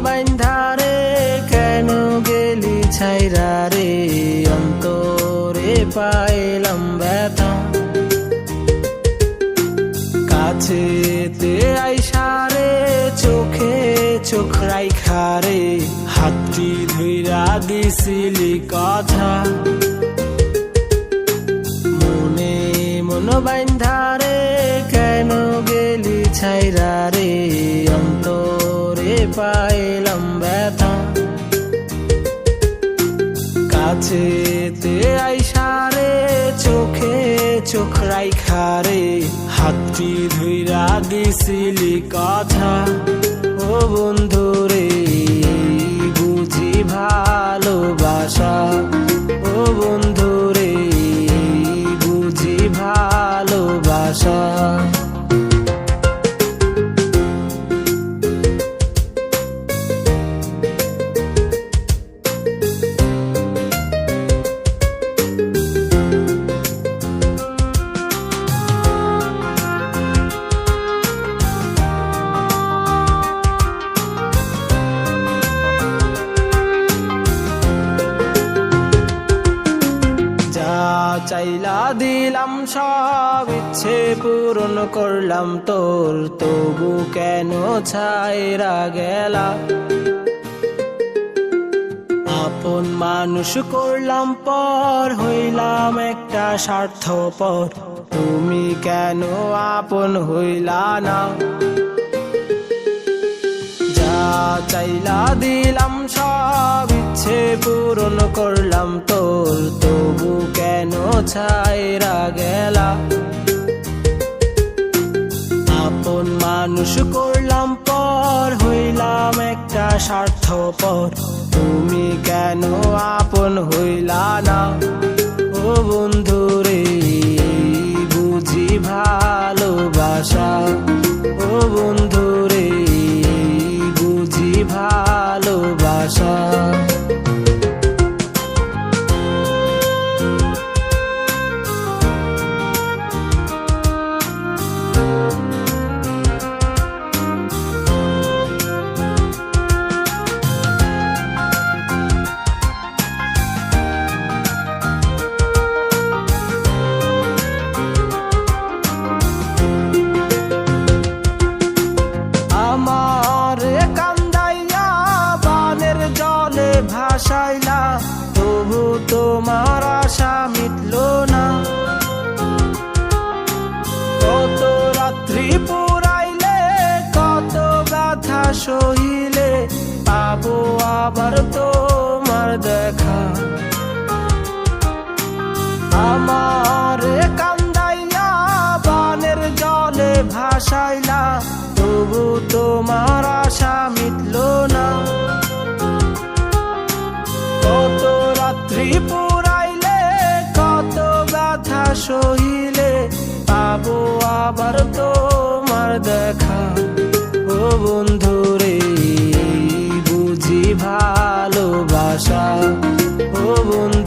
বাইন্ধারে কেন গেলি ছাইরা রে অন্তরে পাইলাম ব্যথা কাছেতে আইসারে চোখে চোখ রাইখারে হাতটি ধইরা দিছিলি কথা মনে মন বাইন্ধারে কেন গেলি ছাইরা রে অন্তরে পাইলাম ব্যথা কাছেতে আইসারে চোখে চোখ রাইখারে হাতটি ধইরা দিছিলি কথা ও বন্ধু রে বুঝি ভালোবাসা ও বন্ধু রে বুঝি ভালোবাসা চাইলা দিলাম সব ইচ্ছে পূরণ করলাম তোর তবু কেন ছাইরা গেলা আপন মানুষ করলাম পর হইলাম একটা স্বার্থপর তুমি কেন আপন হইলা না যা চাইলা দিলাম সব ইচ্ছে পূরণ করলাম তোর তবু কেন ছাইরা গেলা আপন মানুষ করলাম পর হইলাম একটা স্বার্থপর তুমি কেন আপন হইলা না ও বন্ধু রে বুঝি ভালোবাসা ও বন্ধু রে বুঝি ভালোবাসা ভাসাইলা তবু তোমার আশা মিটল না কত রাত্রি পুরাইলে কত ব্যথা সহিলে পাবো আবার তোমার দেখা আমার কান্দাইয়া বানের জলে ভাসাইলা তবু তোমার আশা মিটল না কত রাত্রি পুরাইলে কত ব্যথা সহিলে পাবো আবার তোমার দেখা ও বন্ধু রে বুঝি ভালোবাসা ও বন্ধু